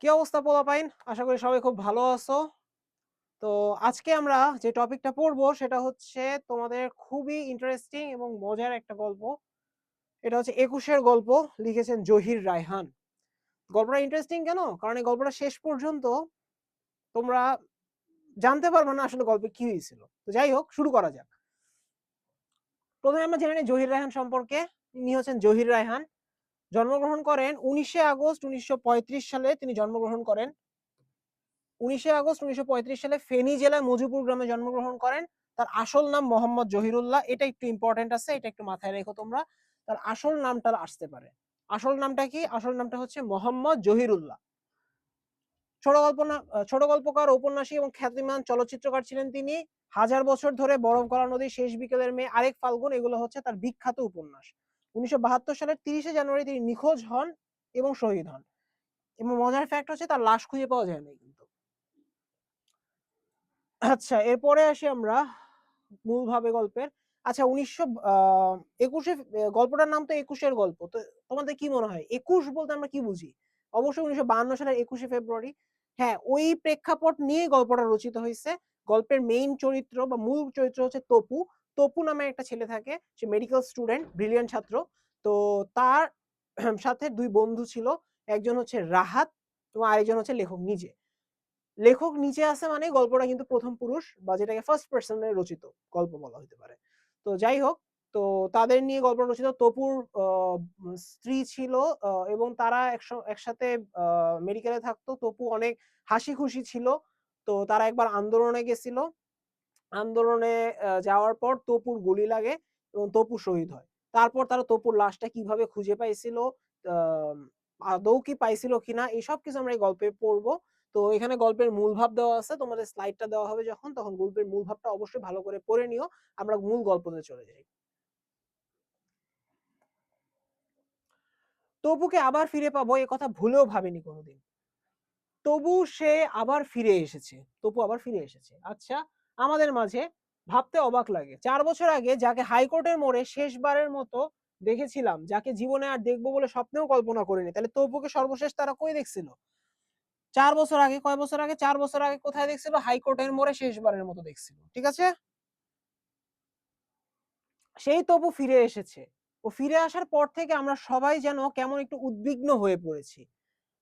কি অবস্থা পোলাপাইন? আশা করি সবাই খুব ভালো আছো। তো আজকে আমরা যে টপিকটা পড়বো সেটা হচ্ছে তোমাদের খুবই ইন্টারেস্টিং এবং মজার একটা গল্প। এটা হচ্ছে ২১-এর গল্প, লিখেছেন জহির রায়হান। গল্পটা ইন্টারেস্টিং কেন? কারণ এই গল্পটা শেষ পর্যন্ত তোমরা জানতে পারবে না আসলে গল্পে কি হয়েছিল। তো যাই হোক, শুরু করা যাক। প্রথমে আমরা জেনে নিই জহির রায়হান সম্পর্কে। ইনি হচ্ছেন জহির রায়হান। জন্মগ্রহণ করেন ১৯শে আগস্ট ১৯৩৫ সালে। তিনি জন্মগ্রহণ করেন ১৯শে আগস্ট ১৯৩৫ সালে ফেনী জেলার মজিপুর গ্রামে জন্মগ্রহণ করেন। তার আসল নাম মোহাম্মদ জহিরুল্লাহ। এটা একটু ইম্পর্টেন্ট আছে, এটা একটু মাথায় রেখো তোমরা। তার আসল নামটা আসতে পারে। আসল নামটা কি? আসল নামটা হচ্ছে মোহাম্মদ জহিরুল্লাহ। ছোট গল্পকার, ঔপন্যাসিক এবং খ্যাতিমান চলচ্চিত্রকার ছিলেন তিনি। হাজার বছর ধরে, বরফ গলা নদী, শেষ বিকেলের মেয়ে, আরেক ফাল্গুন, এগুলো হচ্ছে তার বিখ্যাত উপন্যাস। ১৯৭২ সালের ৩০শে জানুয়ারি তিনি নিখোঁজ হন এবং শহীদ হন। এবং মজার ফ্যাক্ট হচ্ছে তার লাশ খুঁজে পাওয়া যায় না কিন্তু। আচ্ছা, এরপরে আসি আমরা মূলভাবে গল্পের। আচ্ছা, ১৯২১ গল্পটার নাম তো ২১-এর গল্প। তো তোমাদের কি মনে হয় ২১ বলতে আমরা কি বুঝি? অবশ্যই ১৯৫২ সালের ২১শে ফেব্রুয়ারি। হ্যাঁ, ওই প্রেক্ষাপট নিয়ে গল্পটা রচিত হয়েছে। গল্পের মেইন চরিত্র বা মূল চরিত্র হচ্ছে তপু। তপু নামে একটা ছেলে থাকে। সে মেডিকেল স্টুডেন্ট, ব্রিলিয়ান্ট ছাত্র। তো তার সাথে দুই বন্ধু ছিল। একজন হচ্ছে রাহাত এবং আরেকজন হচ্ছে লেখক নিজে। লেখক নিচে আছে মানে গল্পটা কিন্তু প্রথম পুরুষ বা যেটাকে ফার্স্ট পার্সনে রচিত গল্প বলা হতে পারে। তো যাই হোক, তো তাদের নিয়ে গল্প রচিত। তপুর স্ত্রী ছিল এবং তারা একসাথে মেডিকেলে থাকতো। তপু অনেক হাসি খুশি ছিল। তো তারা একবার আন্দোলনে গেছিল। আন্দোলনে যাওয়ার পর তপুর গুলি লাগে এবং তপু শহীদ হয়। তারপর তারা তপুর লাশটা কিভাবে খুঁজে পাইছিল, আদৌ কি পাইছিল কিনা, এসব কিছু আমরা এই গল্পে পড়বো। তো এখানে গল্পের মূল ভাব দেওয়া আছে, তোমাদের স্লাইডটা দেওয়া হবে যখন, তখন গল্পের মূল ভাবটা অবশ্যই ভালো করে পড়ে নিও। আমরা মূল গল্পতে চলে যাই। তপুকে আবার ফিরে পাবো এ কথা ভুলেও ভাবেনি কোনোদিন। তবু সে আবার ফিরে এসেছে। তপু আবার ফিরে এসেছে। আচ্ছা, আমাদের মাঝে। ভাবতে অবাক লাগে, ৪ বছর আগে যাকে হাইকোর্টের মোড়ে শেষবারের মতো দেখেছিলাম, যাকে জীবনে আর দেখবো বলে স্বপ্নেও কল্পনা করিনি, তাহলে তপুকে সর্বশেষ তারা কই দেখছিল? ৪ বছর আগে। কয় বছর আগে? ৪ বছর আগে কোথায় দেখছিল? হাইকোর্টের মোড়ে শেষবারের মতো দেখছিল। ঠিক আছে, সেই তবু ফিরে এসেছে। ও ফিরে আসার পর থেকে আমরা সবাই যেন কেমন একটু উদ্বিগ্ন হয়ে পড়েছি।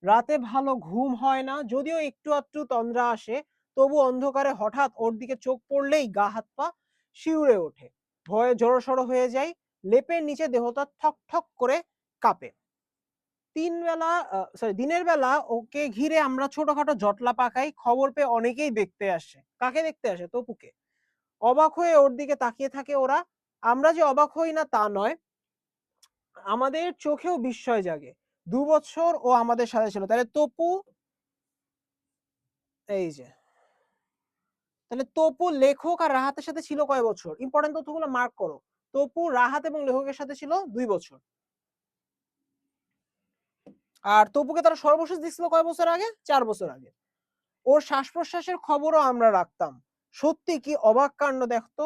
রাতে ভালো ঘুম হয় না, যদিও একটু আধটু তন্দ্রা আসে। তবু অন্ধকারে হঠাৎ ওর দিকে চোখ পড়লেই গা হাত পা শিউরে ওঠে। ভয়ে জড়সড় হয়ে যায়। লেপের নিচে দেহটা ঠক ঠক করে কাঁপে। দিনের বেলা ওকে ঘিরে আমরা ছোটখাটো জটলা পাকাই। খবর পেয়ে অনেকেই দেখতে আসে। কাকে দেখতে আসে? তপুকে। অবাক হয়ে ওর দিকে তাকিয়ে থাকে ওরা। আমরা যে অবাক হই না তা নয়, আমাদের চোখেও বিস্ময় জাগে। ২ বছর ও আমাদের সাথে ছিল। তাহলে তপু, এই যে, তাহলে তপু লেখক আর রাহাতের সাথে ছিল কয় বছর? ইম্পর্টেন্ট তথ্যগুলো মার্ক করো। তপু রাহাত এবং লেখকের সাথে ছিল ২ বছর। আর তপুকে তারা সর্বশেষ দিছিল কয় বছর আগে? ৪ বছর আগে। ওর শ্বাস প্রশ্বাসের খবরও আমরা রাখতাম। সত্যি কি অবাক কাণ্ড দেখতো।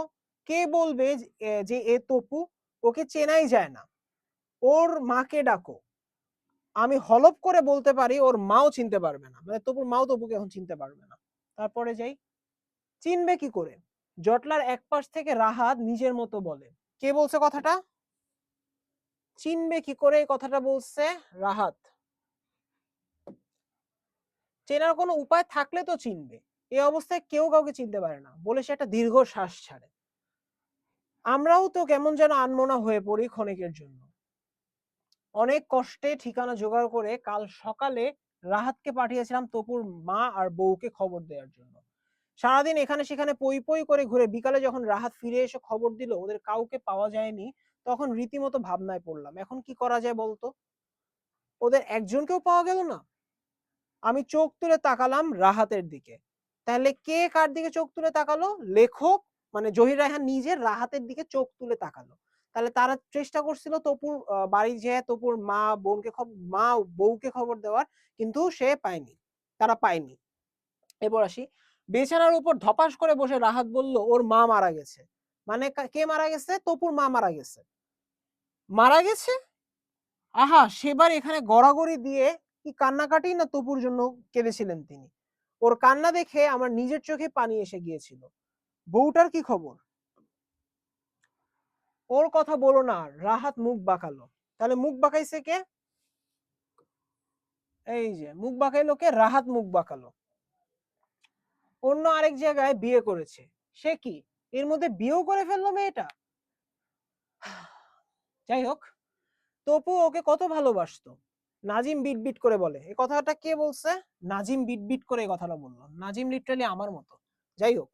কে বলবে যে এ তপু? ওকে চেনাই যায় না। ওর মাকে ডাকো। আমি হলপ করে বলতে পারি ওর মাও চিনতে পারবে না, মানে তপুর মাও তপুকে এখন চিনতে পারবে না। তারপরে যাই। চিনবে কি করে? জটলার এক পাশ থেকে রাহাত নিজের মতো বলে। কে বলছে কথাটা? চিনবে কি করে এই কথাটা বলছে রাহাত। চেনার কোনো উপায় থাকলে তো চিনবে। এই অবস্থায় কেউ কাউকে চিনতে পারে না বলে সে একটা দীর্ঘ শ্বাস ছাড়ে। আমরাও তো কেমন যেন আনমনা হয়ে পড়ি ক্ষণিকের জন্য। অনেক কষ্টে ঠিকানা জোগাড় করে কাল সকালে রাহাতকে পাঠিয়েছিলাম তপুর মা আর বউকে খবর দেওয়ার জন্য। সারাদিন এখানে সেখানে পই পই করে ঘুরে বিকালে যখন রাহাত ফিরে এসে খবর দিল ওদের কাউকে পাওয়া যায়নি, তখন রীতিমতো ভাবনায় পড়লাম। এখন কি করা যায় বলতো? ওদের একজনকেও পাওয়া গেল না। আমি চোখ তুলে তাকালাম রাহাতের দিকে। তাহলে কে কার দিকে চোখ তুলে তাকালো? লেখক, মানে জহির রায়হান নিজে রাহাতের দিকে চোখ তুলে তাকালো। তাহলে তারা চেষ্টা করছিল তপুর বাড়ি যেয়ে তপুর মা বউকে খবর দেওয়ার, কিন্তু সে পায়নি, তারা পায়নি। এবার আসি। বিছানার উপর ধপাস করে বসে রাহাত বলল ওর মা মারা গেছে। মানে কে মারা গেছে? তপুর মা মারা গেছে। মারা গেছে? আহা! সেবার এখানে গড়াগড়ি দিয়ে কি কান্নাকাটি না তপুর জন্য কেঁদেছিলেন তিনি। ওর কান্না দেখে আমার নিজের চোখে পানি এসে গিয়েছিল। বউটার কি খবর? ওর কথা বলো না আর। রাহাত মুখ বাঁকালো। তাহলে মুখ বাঁকাইছে কে? এই যে মুখ বাঁকাইলো কে? রাহাত মুখ বাঁকালো। অন্য আরেক জায়গায় বিয়ে করেছে। সে কি? এর মধ্যে বিয়েও করে ফেললো মেয়েটা? যাই হোক, তপু ওকে কত ভালোবাসতো। নাজিম বিট করে বলে। এই কথাটা কে বলছে? নাজিম বিট করে এই কথাটা বললো। নাজিম লিটারালি আমার মতো। যাই হোক,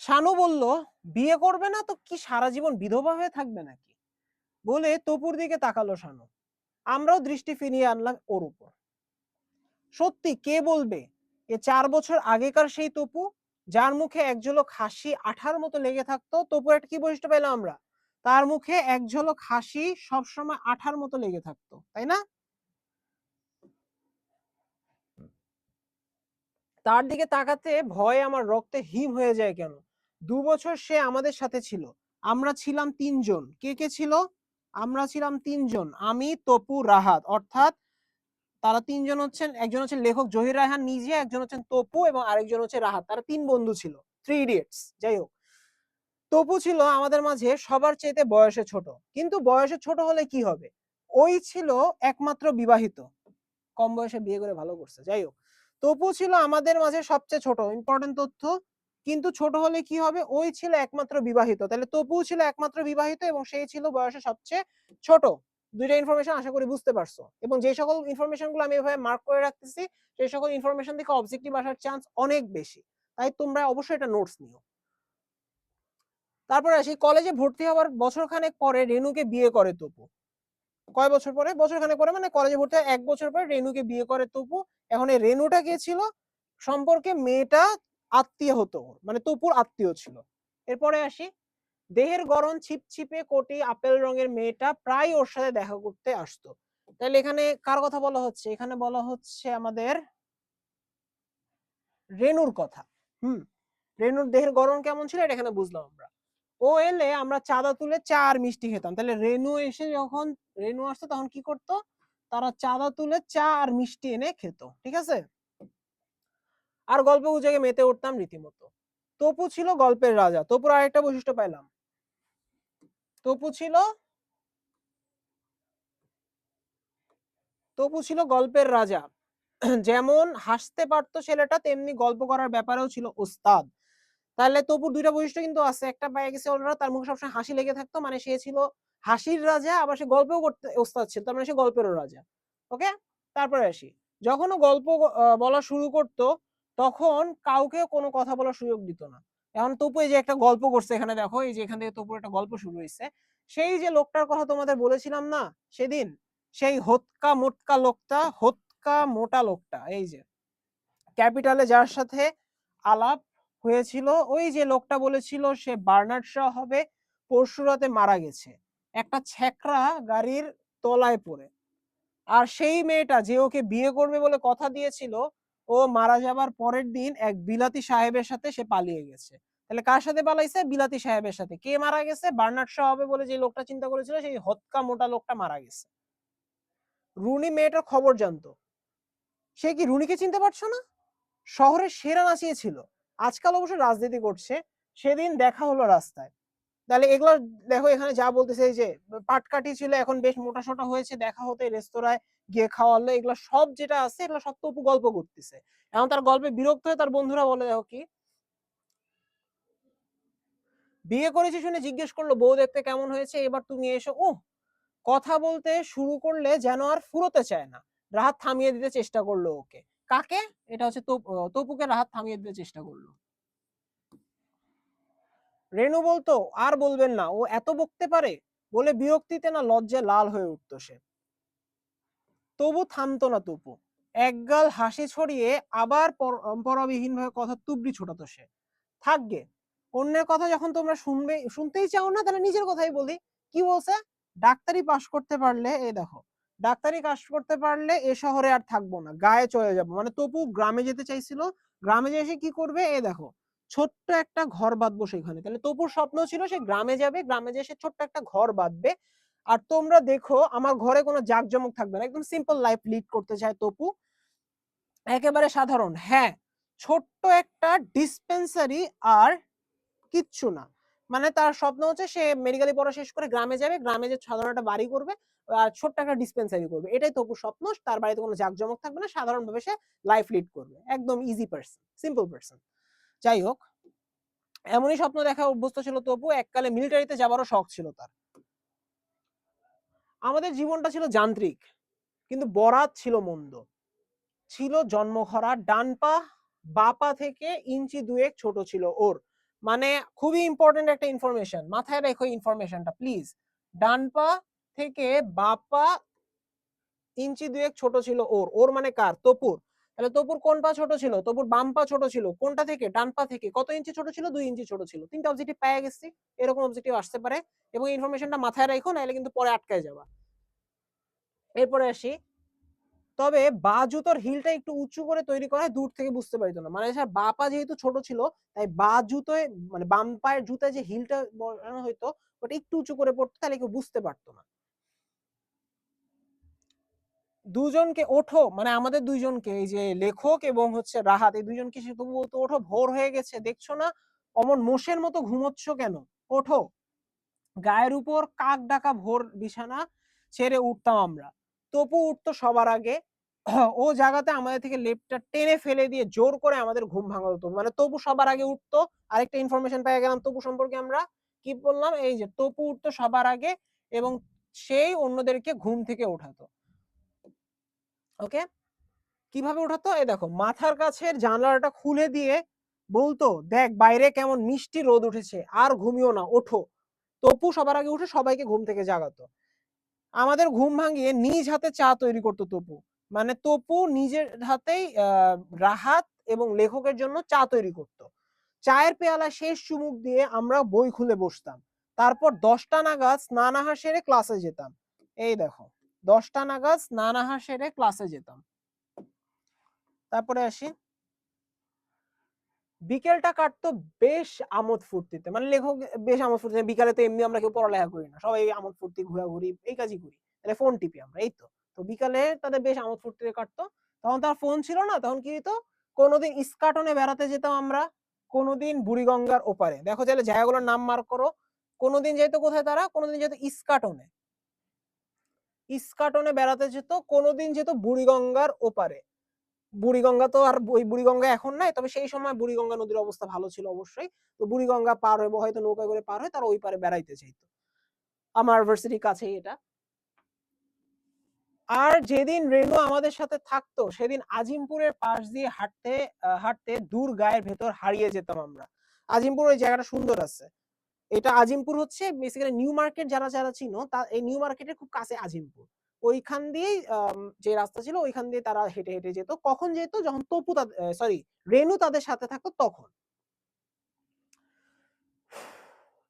শানু বলল, বিয়ে করবে না তো কি সারা জীবন বিধবা হয়ে থাকবে নাকি? বলে তপুর দিকে তাকালো শানু। আমরাও দৃষ্টি ফিরিয়ে আনলাম ওর উপর। সত্যি কে বলবে এ ৪ বছর আগেকার সেই তপু, যার মুখে এক ঝলক হাসি আঠার মতো লেগে থাকতো। তপুর একটা কি বৈশিষ্ট্য পেলাম আমরা? তার মুখে এক ঝলক হাসি সবসময় আঠার মতো লেগে থাকতো, তাই না? তার দিকে তাকাতে ভয়ে আমার রক্তে হিম হয়ে যায় কেন? ২ বছর সে আমাদের সাথে ছিল। আমরা ছিলাম ৩ জন। কে কে ছিল? আমরা ছিলাম ৩ জন। আমি, তপু, রাহাত। অর্থাৎ তারা ৩ জন হচ্ছেন, একজন হচ্ছেন লেখক জহির রায়হান নিজে, একজন হচ্ছেন তপু এবং আরেকজন হচ্ছে রাহাত। তারা ৩ বন্ধু ছিল। 3 ইডিয়টস। যাই হোক। তপু ছিল আমাদের মাঝে সবার চাইতে বয়সে ছোট। কিন্তু বয়সে ছোট হলে কি হবে? ওই ছিল একমাত্র বিবাহিত। কম বয়সে বিয়ে করে ভালো করছে। যাই হোক, তপু ছিল আমাদের মাঝে সবচেয়ে ছোট। ইম্পর্টেন্ট তথ্য। কিন্তু ছোট হলে কি হবে? ওই ছিল একমাত্র বিবাহিত। তাহলে তপু ছিল একমাত্র বিবাহিত এবং সেই ছিল বয়সে সবচেয়ে ছোট। দুইটা ইনফরমেশন আশা করি বুঝতে পারছো। এবং যে সকল ইনফরমেশন গুলো আমি এভাবে মার্ক করে রাখতেছি, সেই সকল ইনফরমেশন থেকে অবজেক্টিভ আসার চান্স অনেক বেশি। তাই তোমরা অবশ্যই এটা নোটস নিও। তারপরে আসি, কলেজে ভর্তি হওয়ার বছরখানেক পরে রেনুকে বিয়ে করে তপু। কয় বছর পরে? বছরখানেক পরে, মানে কলেজে ভর্তি হওয়ার ১ বছর পরে রেনুকে বিয়ে করে তপু। এখন এই রেনুটা কে ছিল? সম্পর্কে মেয়েটা আত্মীয় হতো, মানে তপুর আত্মীয় ছিল। এরপরে আসি, দেহের গড়ন ছিপছিপে কোটি আপেল রঙের মেয়েটা প্রায় ওর সাথে দেখা করতে আসতো। তাহলে এখানে কার কথা বলা হচ্ছে? এখানে বলা হচ্ছে আমাদের রেনুর কথা। রেনুর দেহের গড়ন কেমন ছিল এটা এখানে বুঝলাম আমরা। ও এলে আমরা চাঁদা তুলে চা আর মিষ্টি খেতাম। তাহলে রেনু এসে যখন রেনু আসতো তখন কি করতো? তারা চাঁদা তুলে চা আর মিষ্টি এনে খেত। ঠিক আছে? আর গল্প গুজবে মেতে উঠতাম রীতিমতো। তপু ছিল গল্পের রাজা। তপুর আরেকটা বৈশিষ্ট্য পাইলাম। তপু ছিল গল্পের রাজা। যেমন হাসতে পারতো ছেলেটা, তেমনি গল্প করার ব্যাপারেও ছিল ওস্তাদ। তাহলে তপুর দুইটা বৈশিষ্ট্য কিন্তু আছে। একটা পায়ে গেছে ওরা, তার মুখে সবসময় হাসি লেগে থাকতো, মানে সে ছিল হাসির রাজা, আবার সে গল্পও করতে ওস্তাদ ছিল, তার মানে সে গল্পেরও রাজা। ওকে, তারপরে আসি, যখন ও গল্প বলা শুরু করত তখন কাউকে কোনো কথা বলার সুযোগ দিত না। এখন তপু এই যে একটা গল্প করছে, এখানে দেখো, এই যে এখান থেকে তপুর একটা গল্প শুরু হয়েছে। সেই যে লোকটার কথা তোমাদের বলেছিলাম না সেদিন, সেই হোতকা মোটকা লোকটা, হোতকা মোটা লোকটা, এই যে ক্যাপিটালে যার সাথে আলাপ হয়েছিল, ওই যে লোকটা বলেছিল সে বার্নার্ড শ হবে, পরশু রাতে মারা গেছে একটা ছ্যাঁকড়া গাড়ির তলায় পড়ে। আর সেই মেয়েটা যে ওকে বিয়ে করবে বলে কথা দিয়েছিল, ও মারা যাবার পরের দিন এক বিলাতি সাহেবের সাথে সে পালিয়ে গেছে। তাহলে কার সাথে পালাইছে? বিলাতি সাহেবের সাথে। কে মারা গেছে? বার্নার্ড শ হবে বলে যে লোকটা চিন্তা করেছিল, সেই হতকা মোটা লোকটা মারা গেছে। রুনি মেয়েটার খবর জানতো। সে কি রুনিকে চিনতে পারছো না? শহরের সেরা নাচিয়ে ছিল। আজকাল অবশ্য রাজনীতি করছে। সেদিন দেখা হলো রাস্তায়। তাহলে এগুলো দেখো, এখানে যা বলতেছে, এই যে পাটকাঠি ছিল এখন বেশ মোটা সোটা হয়েছে, দেখা হতে রেস্তোরাঁয় গিয়ে খাওয়ালো, এগুলো সব যেটা আছে এগুলো সব তপু গল্প করতেছে। এখন তার গল্পে বিরক্ত হয়ে তার বন্ধুরা বলে, দেখো কি, বিয়ে করেছি শুনে জিজ্ঞেস করলো বউ দেখতে কেমন হয়েছে, এবার তুমি এসো। ও কথা বলতে শুরু করলে যেন আর ফুরোতে চায় না। রাহাত থামিয়ে দিতে চেষ্টা করলো ওকে। কাকে? এটা হচ্ছে তপুকে রাহাত থামিয়ে দিতে চেষ্টা করলো। রেনু বলতো, আর বলবেন না, ও এত বকতে পারে, বলে বিরক্তিতে না লজ্জায় লাল হয়ে উঠতো সে। তবু থামতো না তপু। একগাল হাসি ছড়িয়ে আবার পরম্পরাবিহীন ভাবে কথা তুবড়ি ছোটাতো সে। থাকবে, অন্যের কথা যখন তোমরা শুনতেই চাও না, তাহলে নিজের কথাই বলি। কি বলছে? ডাক্তারি পাশ করতে পারলে, এই দেখো, ডাক্তারি পাশ করতে পারলে এ শহরে আর থাকবো না, গায়ে চলে যাবো। মানে তপু গ্রামে যেতে চাইছিল। গ্রামে এসে কি করবে? এই দেখো, ছোট্ট একটা ঘর বাঁধবো সেখানে। তাহলে তপুর স্বপ্ন ছিল সে গ্রামে যাবে, গ্রামে যেয়ে সে ছোট্ট একটা ঘর বাঁধবে। আর তোমরা দেখো আমার ঘরে কোনো জাঁকজমক থাকবে না, একদম সিম্পল লাইফ লিড করতে চায় তপু, একেবারে সাধারণ। হ্যাঁ, ছোট্ট একটা ডিসপেন্সারি আর কিচ্ছু না। মানে তার স্বপ্ন হচ্ছে সে মেডিকেলে পড়া শেষ করে গ্রামে যাবে, গ্রামে যে সাধারণ একটা বাড়ি করবে আর ছোট্ট একটা ডিসপেন্সারি করবে, এটাই তপুর স্বপ্ন। তার বাড়িতে কোনো জাঁকজমক থাকবে না, সাধারণভাবে সে লাইফ লিড করবে, একদম ইজি পার্সন, সিম্পল পার্সন। যাই হোক, এমনই স্বপ্ন দেখা অভ্যস্ত ছিল তপু। এককালে মিলিটারিতে যাবারও শখ ছিল তার। আমাদের জীবনটা ছিল যান্ত্রিক, কিন্তু বরাত ছিল মন্দ। ছিল জন্মখরা, ডান পা বা পা থেকে ইঞ্চি দুয়েক ছোট ছিল ওর। মানে খুবই ইম্পর্টেন্ট একটা ইনফরমেশন, মাথায় রেখো ইনফরমেশনটা প্লিজ। ডান পা থেকে বা পা ইঞ্চি দুয়েক ছোট ছিল ওর। ওর মানে কার? তপুর। তাহলে তপুর কোন পা ছোট ছিল? তপুর বাম পা ছোট ছিল। কোনটা থেকে? ডান পা থেকে। কত ইঞ্চি ছোট ছিল? 2 ইঞ্চি ছোট ছিল। তিনটা অবজেক্টিভ পেয়ে গেছি। এরকম অবজেক্টিভ আসতে পারে, এবং ইনফরমেশনটা মাথায় রাখো, নাহলে কিন্তু পরে আটকায় যাবা। এরপরে আসি, তবে বা জুতোর হিলটা একটু উঁচু করে তৈরি করা হয়, দূর থেকে বুঝতে পারতো না। মানে বা পা যেহেতু ছোট ছিল, তাই বা জুতোয় মানে বাম পায়ের জুতায় যে হিলটা বসানো হইতো ওটা একটু উঁচু করে পড়তো, তাহলে কেউ বুঝতে পারতো না। দুজনকে ওঠো, মানে আমাদের দুইজনকে, এই যে লেখক এবং হচ্ছে রাহাত, এই দুইজনকে সে তবু বলতো ওঠো, ভোর হয়ে গেছে, দেখছো না অমন মোষের মতো ঘুমোচ্ছ কেন, ওঠো। গায়ের উপর কাক ডাকা ভোর বিছানা ছেড়ে উঠতাম আমরা। তপু উঠতো সবার আগে, ও জায়গাতে আমাদের থেকে লেপটা টেনে ফেলে দিয়ে জোর করে আমাদের ঘুম ভাঙাতো। মানে তপু সবার আগে উঠতো। আরেকটা ইনফরমেশন পেয়ে গেলাম তপু সম্পর্কে আমরা, কি বললাম, এই যে তপু উঠতো সবার আগে এবং সেই অন্যদেরকে ঘুম থেকে ওঠাতো। ওকে, কিভাবে ওঠাতো? এই দেখো, মাথার কাছের জানলাটা খুলে দিয়ে বলতো, দেখ বাইরে কেমন মিষ্টি রোদ উঠেছে, আর ঘুমিও না, ওঠো। তপু সবার আগে উঠে সবাইকে ঘুম থেকে জাগাতো। আমাদের ঘুম ভাঙিয়ে নিজ হাতে চা তৈরি করতো তপু। মানে তপু নিজের হাতেই রাহাত এবং লেখকের জন্য চা তৈরি করত। চায়ের পেয়ালা শেষ চুমুক দিয়ে আমরা বই খুলে বসতাম। তারপর 10টা নাগাদ স্নানাহার সেরে ক্লাসে যেতাম। এই দেখো, 10টা নাগাদ স্নানাহার সেরে ক্লাসে যেতাম। তারপরে আসি, বিকেলটা কাটতো বেশ আমোদ ফুর্তিতে। মানে লেখক বেশ আমোদ ফুর্তিতে, বিকালে তো এমনি আমরা কেউ পড়ালেখা করি না, সবাই আমোদ ফুর্তি ঘোরাঘুরি এই কাজই করি, তাহলে ফোন টিপি আমরা, এই তো। তো বিকালে তাদের বেশ আমোদ ফুর্তিতে কাটতো। তখন তার ফোন ছিল না, তখন কি হতো, কোনোদিন ইস্কাটনে বেড়াতে যেতাম আমরা, কোনোদিন বুড়িগঙ্গার ওপারে। দেখো তাহলে জায়গাগুলোর নাম মার্ক করো। কোনোদিন যেত কোথায় তারা? কোনোদিন যেত ইস্কাটনে, ইস্কাটনে বেড়াতে যেত। কোনোদিন যেত বুড়িগঙ্গার ওপারে। বুড়িগঙ্গা তো আর ওই বুড়িগঙ্গা এখন নাই, তবে সেই সময় বুড়িগঙ্গা নদীর অবস্থা ভালো ছিল অবশ্যই। তো বুড়িগঙ্গা পার হয়ে হয়তো নৌকা করে পার হয়ে তারা ওই পারে বেড়াইতে চাইতো। আমার ভার্সিটির কাছেই এটা। আর যেদিন রেনু আমাদের সাথে থাকতো সেদিন আজিমপুরের পাশ দিয়ে হাঁটতে হাঁটতে দূর গায়ের ভেতর হারিয়ে যেতাম আমরা। আজিমপুর ওই জায়গাটা সুন্দর আছে। এটা আজিমপুর হচ্ছে বেসিক্যালি নিউ মার্কেট, যারা যারা চিনো তা এই নিউ মার্কেটের খুব কাছে আজিমপুর। ওইখান দিয়েই যে রাস্তা ছিল ওইখান দিয়ে তারা হেঁটে হেঁটে যেত। কখন যেত? যখন তপু সরি রেনু তাদের সাথে থাকতো তখন।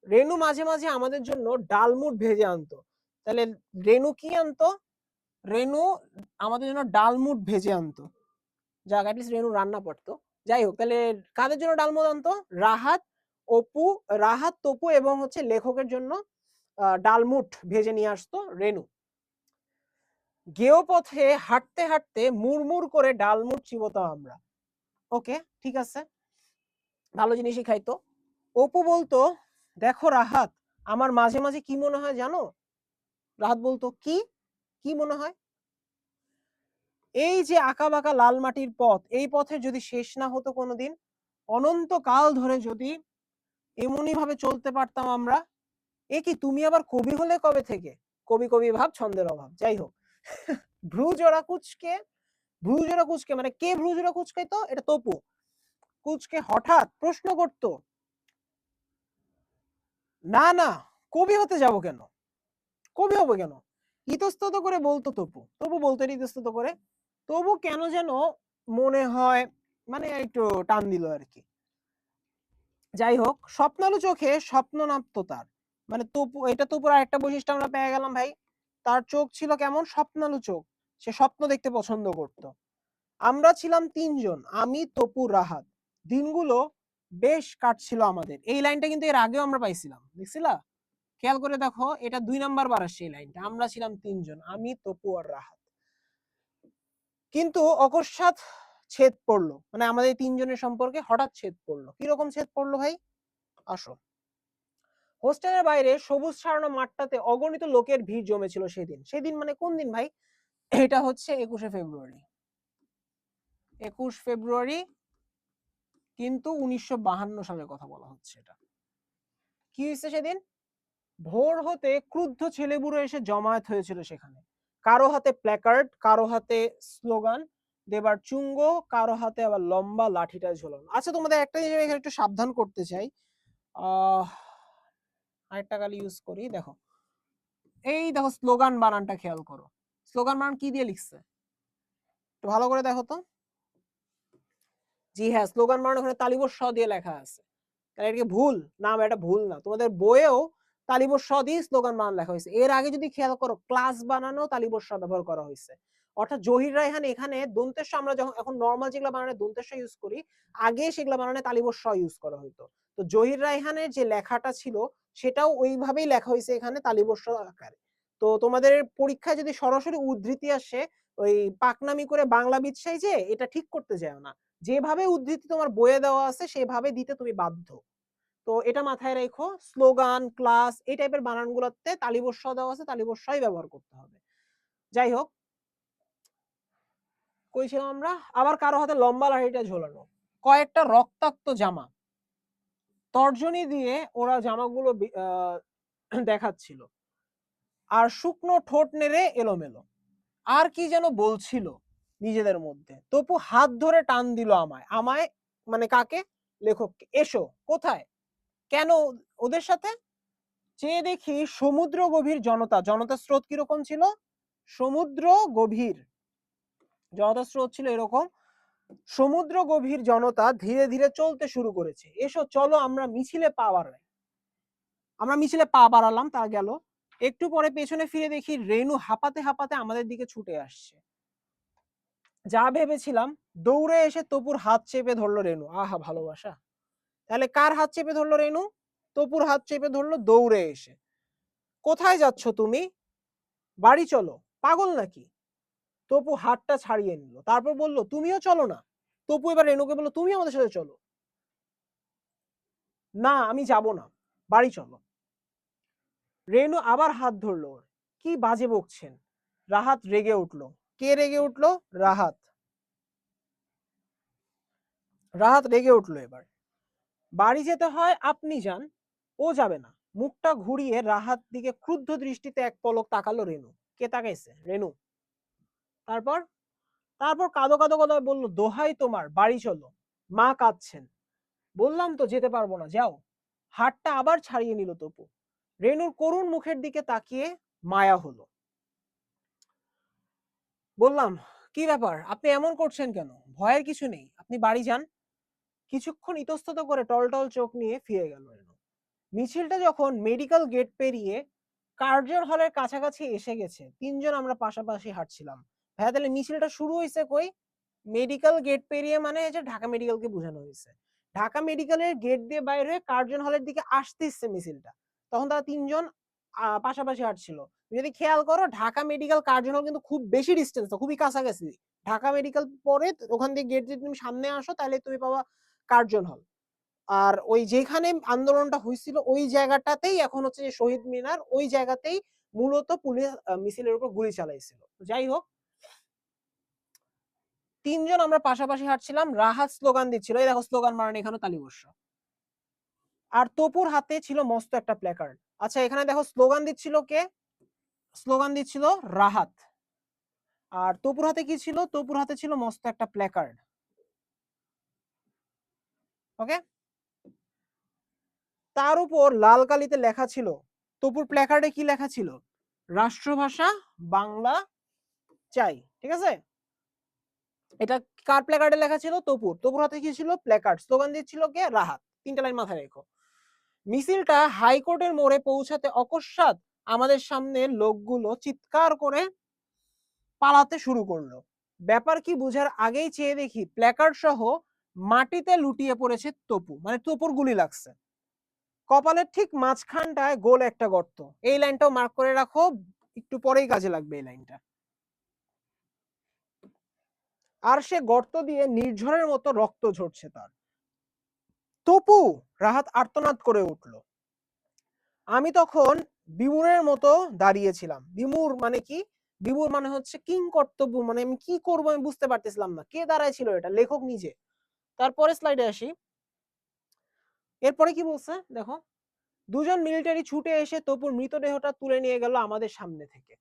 রেনু মাঝে মাঝে আমাদের জন্য ডালমুট ভেজে আনতো। তাহলে রেনু কি আনতো? রেনু আমাদের জন্য ডালমুট ভেজে আনতো। যাক, অ্যাটলিস্ট রেনু রান্না পারতো। যাই হোক, তাহলে কাদের জন্য ডালমুট আনতো? রাহাত, অপু, রাহাত, তপু এবং হচ্ছে লেখকের জন্য ডালমুট ভেজে নিয়ে আসতো রেনু। গেও পথে হাঁটতে হাঁটতে মুড়মুড় করে ডালমুট চিবোতাম আমরা। ওকে, ঠিক আছে, ভালো জিনিসই খাইতো। অপু বলতো, দেখো রাহাত, আমার মাঝে মাঝে কি মনে হয় জানো? রাহাত বলতো, কি? কি মনে হয়? এই যে আঁকা বাঁকা লাল মাটির পথ, এই পথে যদি শেষ না হতো কোনোদিন, অনন্তকাল ধরে যদি এমনই ভাবে চলতে পারতাম আমরা। এ কি, তুমি আবার কবি হলে কবে থেকে? কবি কবি ভাব ছন্দের অভাব। যাই হোক, ভ্রু জোড়া কুচকে, ভ্রু জোড়া কুচকে মানে কে ভ্রু জোড়া কুচকাইতো? এটা তপু। কুচকে হঠাৎ প্রশ্ন করতো, না না, কবি হতে যাব কেন, কবি হবো কেন? ইতস্তত করে বলতো তপু। তপু বলতো ইতস্তত করে। তবু কেন যেন মনে হয় মানে একটু টান দিল আর কি। যাই হোক, স্বপ্নালু চোখে স্বপ্ন নামতো তার। মানে তপু, এটা তপুর আরেকটা বৈশিষ্ট্য আমরা পেয়ে গেলাম ভাই। তার চোখ ছিল কেমন? স্বপ্নালু চোখ। সে স্বপ্ন দেখতে পছন্দ করত। আমরা ছিলাম তিনজন, আমি, তপু, রাহাত। দিনগুলো বেশ কাটছিল আমাদের। এই লাইনটা কিন্তু এর আগেও আমরা পাইছিলাম, দেখছিলা? খেয়াল করে দেখো, এটা 2 নাম্বার বার আসছে এই লাইনটা। আমরা ছিলাম 3 জন, আমি, তপু আর রাহাত। কিন্তু অকস্মাৎ ছেদ পড়লো, মানে আমাদের এই 3 জনের সম্পর্কে হঠাৎ ছেদ পড়লো। কিরকম ছেদ পড়লো ভাই? আসো। হোস্টেলের বাইরে সবুজ ছাড়ানো মাঠটাতে অগণিত লোকের ভিড় জমেছিল সেদিন। সেদিন মানে কোন দিন ভাই? এটা হচ্ছে 21শে ফেব্রুয়ারি। 21 ফেব্রুয়ারি, কিন্তু 1952 সালের কথা বলা হচ্ছে এটা। কি হয়েছে সেদিন? ভোর হতে ক্রুদ্ধ ছেলেবুড়ো এসে জমায়েত হয়েছিল সেখানে। কারো হাতে প্ল্যাকার্ড, কারো হাতে স্লোগান দেবার চুঙ্গ, কারো হাতে আবার লম্বা লাঠিটা ঝোলানো। আচ্ছা, তোমাদের একটা জিনিস এখানে একটু সাবধান করতে চাই। আরেকটা গালি ইউজ করি, দেখো এই দেখো স্লোগান বানানটা খেয়াল করো। স্লোগান বানান কি দিয়ে লিখছে? একটু ভালো করে দেখো তো। জি হ্যাঁ, স্লোগান বানান ওখানে তালিবস্ স দিয়ে লেখা আছে। তাহলে এটা কি ভুল? না, এটা ভুল না। তোমাদের বইয়েও তালিবস্ স দিয়ে স্লোগান বানান লেখা হয়েছে। এর আগে যদি খেয়াল করো, ক্লাস বানানো তালিবস্ স ব্যবহার করা হয়েছে। অর্থাৎ জহির রায়হান এখানে দন্তেস স, আমরা যখন এখন নরমাল যেগুলো বানানে দন্তেস স ইউজ করি, আগে সেগুলো বানানে তালিবস্ স ইউজ করা হতো। তো জহির রায়হানের যে লেখাটা ছিল সেটাও ওইভাবেই লেখা হয়েছে এখানে তালিবস্ স আকারে। তো তোমাদের পরীক্ষায় যদি সরাসরি উদ্ধৃতি আসে, ওই পাকনামি করে বাংলা বিৎসাই যে এটা ঠিক করতে যায় না। যেভাবে উদ্ধৃতি তোমার বইয়ে দেওয়া আছে সেভাবে দিতে তুমি বাধ্য। তো এটা মাথায় রেখো, স্লোগান, ক্লাস এই টাইপের বানানগুলোতে তালিবস্ স দেওয়া আছে, তালিবস্ সই ব্যবহার করতে হবে। যাই হোক, কই ছিলাম আমরা? আবার কারো হাতে লম্বা লাঠিটা ঝোলানো, কয়েকটা রক্তাক্ত জামা, তর্জনী দিয়ে ওরা জামাগুলো দেখাচ্ছিল, আর শুকনো ঠোঁট নেড়ে এলোমেলো আর কি যেন বলছিল নিজেদের মধ্যে। তপু হাত ধরে টান দিল আমায়। আমায় মানে কাকে? লেখককে। এসো। কোথায়? কেন? ওদের সাথে। চেয়ে দেখি সমুদ্র গভীর জনতা। জনতার স্রোত কিরকম ছিল? সমুদ্র গভীর। জনতার স্রোত ছিল এরকম। সমুদ্র গভীর জনতা ধীরে ধীরে চলতে শুরু করেছে। এসো, চলো আমরা মিছিলে পা বাড়াই। আমরা মিছিলে পা বাড়ালাম, তা গেল। একটু পরে পেছনে ফিরে দেখি রেনু হাঁপাতে হাঁপাতে আমাদের দিকে ছুটে আসছে। যা ভেবেছিলাম, দৌড়ে এসে তপুর হাত চেপে ধরলো রেনু। আহা ভালোবাসা! তাহলে কার হাত চেপে ধরলো রেনু? তপুর হাত চেপে ধরলো দৌড়ে এসে। কোথায় যাচ্ছ তুমি? বাড়ি চলো। পাগল নাকি? তপু হাতটা ছাড়িয়ে নিল, তারপর বলল, তুমিও চলো না। তপু এবার রেনুকে বলল, তুমি আমাদের সাথে চলো। না, আমি যাব না, বাড়ি চলো। রেনু আবার হাত ধরলো। কি বাজে বকছেন? রাহাত রেগে উঠলো। কে রেগে উঠলো? রাহাত। রাহাত রেগে উঠলো এবার। বাড়ি যেতে হয় আপনি যান, ও যাবে না। মুখটা ঘুরিয়ে রাহাত দিকে ক্রুদ্ধ দৃষ্টিতে এক পলক তাকালো রেনু। কে তাকাইছে? রেনু। তারপর তারপর কাঁদো কাঁদো গলায় বলল, দোহাই তোমার, বাড়ি চলো, মা কাঁদছেন। বললাম তো যেতে পারবো না, যাও। হাতটা আবার ছাড়িয়ে নিল তপু। রেনুর করুণ মুখের দিকে তাকিয়ে মায়া হলো। বললাম, কি ব্যাপার, আপনি এমন করছেন কেন? ভয়ের কিছু নেই, আপনি বাড়ি যান। কিছুক্ষণ ইতস্তত করে টলটল চোখ নিয়ে ফিরে গেল রেনু। মিছিলটা যখন মেডিকেল গেট পেরিয়ে কার্জন হলের কাছাকাছি এসে গেছে, 3 জন আমরা পাশাপাশি হাঁটছিলাম। ভাইয়া, তাহলে মিছিলটা শুরু হয়েছে কই? মেডিকেল গেট পেরিয়ে, মানে যে ঢাকা মেডিকেলকে বোঝানো হয়েছে। ঢাকা মেডিকেলের গেট দিয়ে বাইরে হয়ে কার্জন হলের দিকে আসতেছে মিছিলটা। তখন তারা 3 জন পাশাপাশি হাঁটছিল। যদি খেয়াল করো, ঢাকা মেডিকেল কার্জন হল কিন্তু খুব বেশি ডিস্টেন্স না, খুবই কাছাকাছি। ঢাকা মেডিকেল পরে ওখান দিয়ে গেট দিয়ে তুমি সামনে আসো, তাহলে তুমি পাবা কার্জন হল। আর ওই যেখানে আন্দোলনটা হয়েছিল ওই জায়গাটাতেই এখন হচ্ছে যে শহীদ মিনার, ওই জায়গাতেই মূলত পুলিশ মিছিলের উপর গুলি চালাইছিল। যাই হোক, 3 জন আমরা পাশাপাশি হাঁটছিলাম। রাহাত স্লোগান দিচ্ছিল, এই দেখো স্লোগান মারান এখানে তালিবস্য। আর তপুর হাতে ছিল মস্ত একটা প্ল্যাকার্ড। আচ্ছা, এখানে দেখো স্লোগান দিচ্ছিল কে? স্লোগান দিচ্ছিল রাহাত। আর তপুর হাতে কি ছিল? তপুর হাতে ছিল মস্ত একটা প্ল্যাকার্ড। ওকে, তার উপর লাল কালিতে লেখা ছিল, তপুর প্ল্যাকার্ডে কি লেখা ছিল? রাষ্ট্রভাষা বাংলা চাই। ঠিক আছে, এটা কার প্ল্যাকার্ডে লেখা ছিল? তপুর। তপুর হাতে কি ছিল? প্ল্যাকার্ড। স্লোগান দিচ্ছিল কে? রাহাত। 3টা লাইন মাথায় রেখো। মিছিলটা হাইকোর্টের মোড়ে পৌঁছাতে অকস্মাৎ আমাদের সামনে লোকগুলো চিৎকার করে পালাতে শুরু করলো। ব্যাপার কি বুঝার আগেই চেয়ে দেখি প্ল্যাকার্ড সহ মাটিতে লুটিয়ে পড়েছে তপু, মানে তপুর গুলি লাগছে। কপালের ঠিক মাঝখানটায় গোল একটা গর্ত। এই লাইনটাও মার্ক করে রাখো, একটু পরেই কাজে লাগবে এই লাইনটা। আর সে গর্ত দিয়ে নির্ঝরের মতো রক্ত ঝরছে তার। তপু! রাহাত আর্তনাদ করে উঠল। আমি তখন বিমূঢ়ের মতো দাঁড়িয়েছিলাম। বিমূঢ় মানে কি? বিমূঢ় মানে হচ্ছে কিংকর্তব্য, মানে আমি কি করব আমি বুঝতে পারতেছিলাম না। কে দাঁড়ায় ছিল এটা? লেখক নিজে। তারপরে স্লাইডে আসি। এরপরে কি বলছে দেখো, দুজন মিলিটারি ছুটে এসে তপুর মৃতদেহটা তুলে নিয়ে গেল আমাদের সামনে থেকে।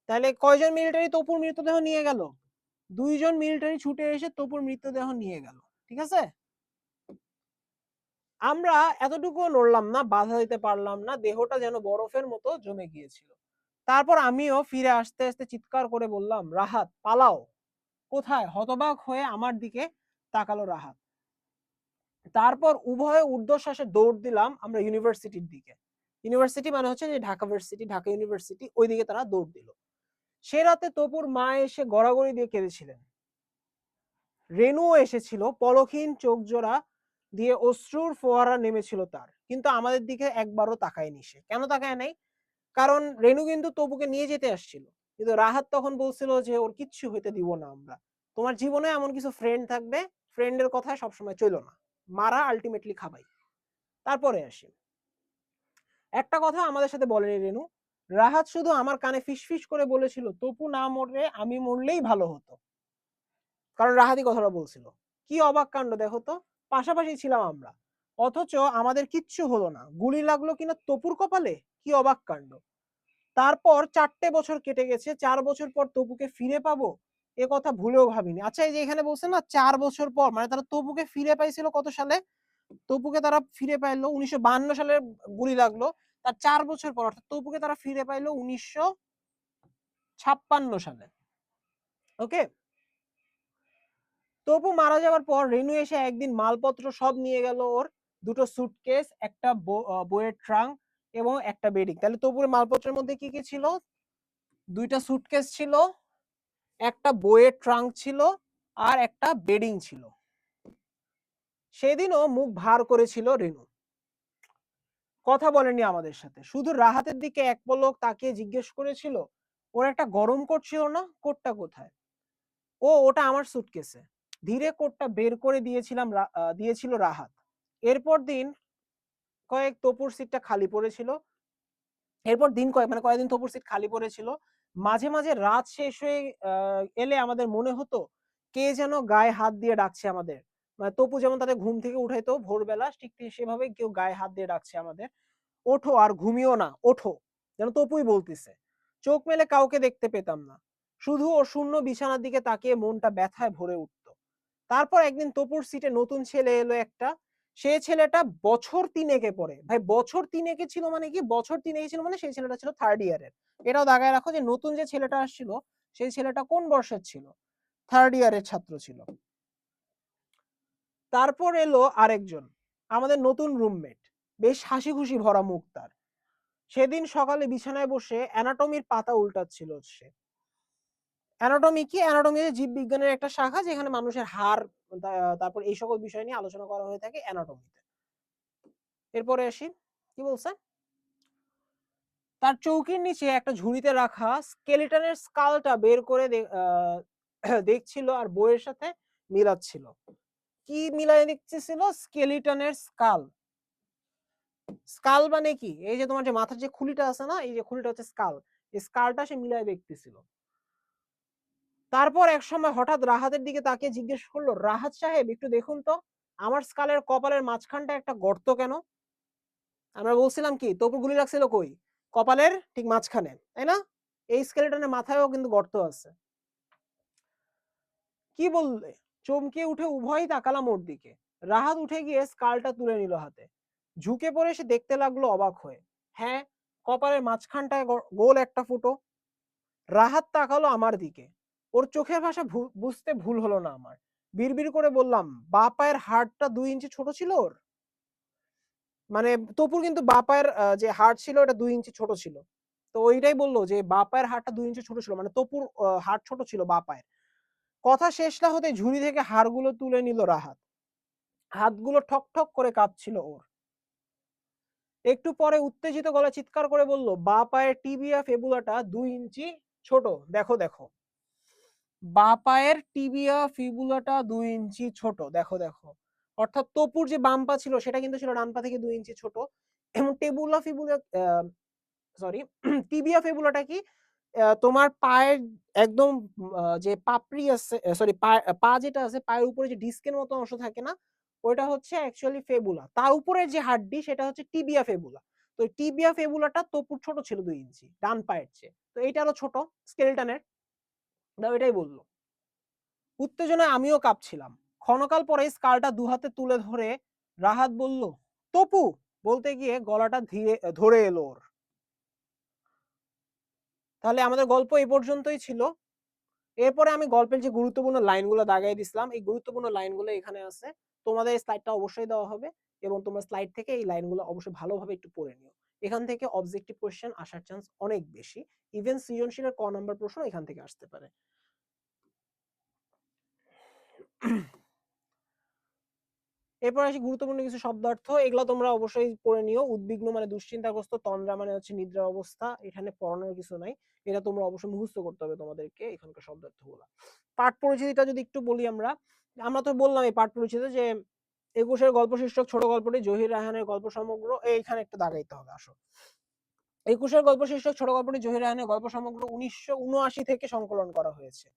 তাহলে কয়জন মিলিটারি তপুর মৃতদেহ নিয়ে গেল? ২ জন মিলিটারি ছুটে এসে তপুর মৃতদেহ নিয়ে গেল। ঠিক আছে? আমরা এতটুকুও নড়লাম না, বাধা দিতে পারলাম না। দেহটা যেন বরফের মতো জমে গিয়েছিল। তারপর আমিও ফিরে আসতে, আসতে চিৎকার করে বললাম, "রাহাত পালাও!" "কোথায়?" হতবাক হয়ে আমার দিকে তাকালো রাহাত। তারপর উভয়ে ঊর্ধ্বশ্বাসে দৌড় দিলাম আমরা ইউনিভার্সিটির দিকে। ইউনিভার্সিটি মানে হচ্ছে যে ঢাকা ভার্সিটি, ঢাকা ইউনিভার্সিটি, ওইদিকে তারা দৌড় দিল। সে রাতে তপুর মা এসে গড়াগড়ি দিয়ে কেঁদেছিলেন। রেনুও এসেছিল, পলকহীন চোখজোড়া দিয়ে অশ্রুর ফোয়ারা নেমেছিল তার। কিন্তু আমাদের দিকে একবারও তাকায়নি সে। কেন তাকায় নাই? কারণ রেনু কিন্তু তপুকে নিয়ে যেতে আসছিল। কিন্তু রাহাত তখন বলছিল যে ওর কিচ্ছু হইতে দিব না আমরা। তোমার জীবনে এমন কিছু ফ্রেন্ড থাকবে, ফ্রেন্ডের কথায় সবসময় চইলো না। মারা আল্টিমেটলি খাবাই। তারপরে আসি। একটা কথা আমাদের সাথে বলেনি রেনু। রাহাত শুধু আমার কানে ফিসফিস করে বলেছিল, তপু না মরলে আমি মরলেই ভালো হতো। কারণ রাহাতই কথাটা বলছিল। কি অবাক কাণ্ড দেখো তো, পাশাপাশি ছিলাম আমরা, অথচ আমাদের কিচ্ছু হলো না। গুলি লাগলো কিনা তপুর কপালে। কি অবাক কাণ্ড। তারপর ৪টে বছর কেটে গেছে। ৪ বছর পর তপুকে ফিরে পাবো এ কথা ভুলেও ভাবিনি। আচ্ছা, এই যে এখানে বলছে না ৪ বছর পর, মানে তারা তপুকে ফিরে পাইছিল কত সালে? তপুকে তারা ফিরে পাইলো ১৯৫২ সালে, গুলি লাগলো। তার ৪ বছর পর, অর্থাৎ তপুকে তারা ফিরে পাইলো ১৯৫৬ সালে। ওকে? তপু মারা যাওয়ার পর রেনু এসে একদিন মালপত্র সব নিয়ে গেল ওর। ২টো সুটকেস, একটা বইয়ের ট্রাঙ্ক এবং একটা বেডিং। তাহলে তপুর মালপত্রের মধ্যে কি, কি ছিল? ২টা সুটকেস ছিল, একটা বইয়ের ট্রাঙ্ক ছিল, আর একটা বেডিং ছিল। সেদিনও মুখ ভার করেছিল রেনু। কথা বলেনি আমাদের সাথে। শুধু রাহাতের দিকে এক পলক তাকিয়ে জিজ্ঞেস করেছিল, ওর একটা গরম কোট ছিল না? কোটটা কোথায়? ওটা আমার সুটকেসে। ধীরে কোটটা বের করে দিয়েছিল রাহাত। এরপর দিন কয়েক তপুর সিটটা খালি পড়েছিল। এরপর দিন কয়েক মানে কয়েকদিন তপুর সিট খালি পড়েছিল। মাঝে, মাঝে রাত শেষ হয়ে আ এলে আমাদের মনে হতো কে যেন গায়ে হাত দিয়ে ডাকছে আমাদের। মানে তপু যেমন তাদের ঘুম থেকে উঠাইতো ভোরবেলা, ঠিক সেভাবেই কেউ গায়ে হাত দিয়ে ডাকছে আমাদের। "ওঠো আর ঘুমিও না, ওঠো।" যেন তপুই বলতিছে। চোখ মেলে কাউকে দেখতে পেতাম না। শুধু ওর শূন্য বিছানার দিকে তাকিয়ে মনটা ব্যথায় ভরে উঠত। তারপর একদিন তপুর সিটে নতুন ছেলে এলো একটা। সে ছেলেটা বছর ৩ একে পড়ে। ভাই বছর ৩ একে ছিল মানে কি? বছর ৩ একে ছিল মানে সেই ছেলেটা ছিল 3rd ইয়ারের। এটাও দাগায় রাখো যে নতুন যে ছেলেটা আসছিল, সেই ছেলেটা কোন বর্ষের ছিল? 3rd ইয়ারের ছাত্র ছিল। তারপর এলো আরেকজন, আমাদের নতুন রুমমেট। বেশ হাসিখুশি ভরা মুখ তার। সেদিন সকালে বিছানায় বসে অ্যানাটমির পাতা উল্টাচ্ছিল সে। অ্যানাটমি কি? অ্যানাটমি হচ্ছে জীববিজ্ঞানের একটা শাখা যেখানে মানুষের হাড়, তারপর এই সকল বিষয় নিয়ে আলোচনা করা হয়ে থাকে অ্যানাটমিতে। এরপরে আসি। কি বলছে? তার চৌকির নিচে একটা ঝুড়িতে রাখা স্কেলিটনের স্কালটা বের করে দেখছিল আর বইয়ের সাথে মিলাচ্ছিল। কি মিলায়ে দেখতেছিল? স্কেলিটনের স্কাল। স্কাল মানে কি? এই যে তোমার যে মাথার যে খুলিটা আছে না? এই যে খুলিটা হচ্ছে স্কাল। এই স্কালটা সে মিলায়ে দেখতেছিল। তারপর একসময় হঠাৎ রাহাতের দিকে তাকিয়ে জিজ্ঞেস করলো, "রাহাত সাহেব একটু দেখুন তো, আমার স্কালের কপালের মাঝখানটায় একটা গর্ত কেন?" আমরা বলছিলাম কি তপুর গুলি লাগছিল কই? কপালের ঠিক মাঝখানে, তাই না? এই স্কেলেটনের মাথায়ও কিন্তু গর্ত আছে। কি বললে? চমকে উঠে উভয়েই তাকালাম ওর দিকে। রাহাত উঠে গিয়ে স্কালটা তুলে নিল হাতে। ঝুঁকে পড়ে সে দেখতে লাগলো অবাক হয়ে। হ্যাঁ, কপালের মাঝখানটায় গোল একটা ফুটো। রাহাত তাকালো আমার দিকে। ওর চোখের ভাষা বুঝতে ভুল হলো না আমার। বিড়বিড় করে বললাম, "বাঁ পায়ের হাড়টা ২ ইঞ্চি ছোট ছিল ওর?" মানে তপুর কিন্তু বাঁ পায়ের যে হাড় ছিল ওটা ২ ইঞ্চি ছোট ছিল। তো ওইটাই বলল যে বাঁ পায়ের হাড়টা ২ ইঞ্চি ছোট ছিল। মানে তপুর হাড় ছোট ছিল বাঁ পায়ের। কথা শেষ না হতেই ঝুড়ি থেকে হাড়গুলো তুলে নিল রাহাত। হাতগুলো ঠক ঠক করে কাঁপছিল ওর। একটু পরে উত্তেজিত গলায় চিৎকার করে বলল, বা পায়ের টিবিয়া ফেবুলাটা 2 ইঞ্চি ছোট। দেখো দেখো। বা পায়ের টিবিয়া ফিবুলাটা 2 ইঞ্চি ছোট। দেখো দেখো। অর্থাৎ তপুর যে বাম পা ছিল সেটা কিন্তু ছিল ডান পা থেকে 2 ইঞ্চি ছোট। এবং টেবুলা ফিবুলা সরি টিবিয়া ফেবুলাটা কি? তোমার পায়ের একদম যে পাপড়ি আছে, সরি পা যেটা আছে পায়ের উপরে যে ডিস্কের মতো অংশ থাকে না? ওইটা হচ্ছে অ্যাকচুয়ালি ফেবুলা। তার উপরের যে হাড্ডি সেটা হচ্ছে টিবিয়া ফেবুলা। তো টিবিয়া ফেবুলাটা তপুর ছোট ছিল 2 ইঞ্চি ডান পায়ের চেয়ে। তো এইটারও ছোট স্কেলটনের। দাও এটাই বলল। উত্তেজনায় আমিও কাঁপছিলাম। ক্ষণকাল পরে স্কালটা দুহাতে তুলে ধরে রাহাত বলল, তপু বলতে গিয়ে গলাটা ধীরে ধরে এলো ওর। তাহলে আমাদের গল্প এই পর্যন্তই ছিল। এরপরে আমি গল্পের যে গুরুত্বপূর্ণ লাইনগুলো দাগাই দিছিলাম, এই গুরুত্বপূর্ণ লাইনগুলো এখানে আছে। তোমাদের স্লাইডটা অবশ্যই দেওয়া হবে এবং তোমরা স্লাইড থেকে এই লাইনগুলো অবশ্যই ভালোভাবে একটু পড়ে নিও। এখান থেকে অবজেক্টিভ কোয়েশ্চেন আসার চান্স অনেক বেশি। ইভেন সৃজনশীলের ক নাম্বার প্রশ্ন এখান থেকে আসতে পারে। এরপর আসি গুরুত্বপূর্ণ কিছু শব্দার্থ। এগুলা তোমরা অবশ্যই পড়ে নিও। উদ্বিগ্ন মানে দুশ্চিন্তাগ্রস্ত, তন্দ্রা মানে হচ্ছে নিদ্রা অবস্থা। এখানে পড়ানোর কিছু নাই। এটা তোমরা অবশ্যই মুখস্থ করতে হবে তোমাদেরকে এখানকার শব্দার্থগুলা। পাঠ পরিচিতিটা যদি একটু বলি আমরা। আমরা তো বললাম এই পাঠ পরিচিতি যে ২১ এর গল্প শীর্ষক ছোট গল্পটি জহির রায়হানের গল্প সমগ্র। এইখানে একটা দাগাইতে হবে আসো। ২১ এর গল্প শীর্ষক ছোট গল্পটি জহির রায়হানের গল্প সমগ্র ১৯৭৯ থেকে সংকলন করা হয়েছে।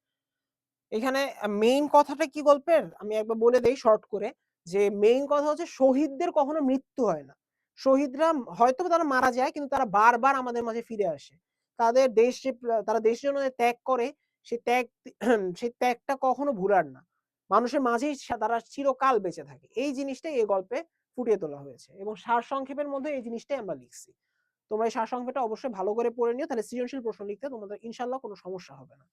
এখানে মেইন কথাটা কি গল্পের আমি একবার বলে দেই শর্ট করে, যে মেইন কথা হচ্ছে শহীদদের কখনো মৃত্যু হয় না। শহীদরা হয়তো তারা মারা যায় কিন্তু তারা বারবার আমাদের মাঝে ফিরে আসে। তাদের দেশ যে তারা দেশের জন্য যে ত্যাগ করে সেই ত্যাগ সেই ত্যাগটা কখনো ভুলার না। মানুষের মাঝেই তারা চিরকাল বেঁচে থাকে। এই জিনিসটাই এই গল্পে ফুটিয়ে তোলা হয়েছে এবং সারসংক্ষেপের মধ্যে এই জিনিসটাই আমরা লিখছি। তোমরা এই সারসংক্ষেপটা অবশ্যই ভালো করে পড়ে নিও, তাহলে সৃজনশীল প্রশ্ন লিখতে তোমাদের ইনশাআল্লাহ কোনো সমস্যা হবে না।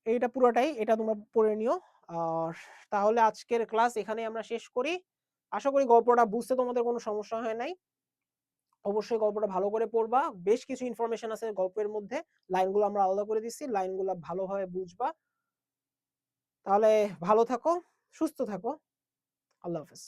এইটা পুরোটাই এটা তোমরা পড়ে নিও। আর তাহলে আজকের ক্লাস এখানেই আমরা শেষ করি। আশা করি গল্পটা বুঝতে তোমাদের কোনো সমস্যা হয় নাই। অবশ্যই গল্পটা ভালো করে পড়বা। বেশ কিছু ইনফরমেশন আছে গল্পের মধ্যে। লাইনগুলো আমরা আলাদা করে দিচ্ছি। লাইনগুলো ভালোভাবে বুঝবা। তাহলে ভালো থাকো, সুস্থ থাকো। আল্লাহ হাফেজ।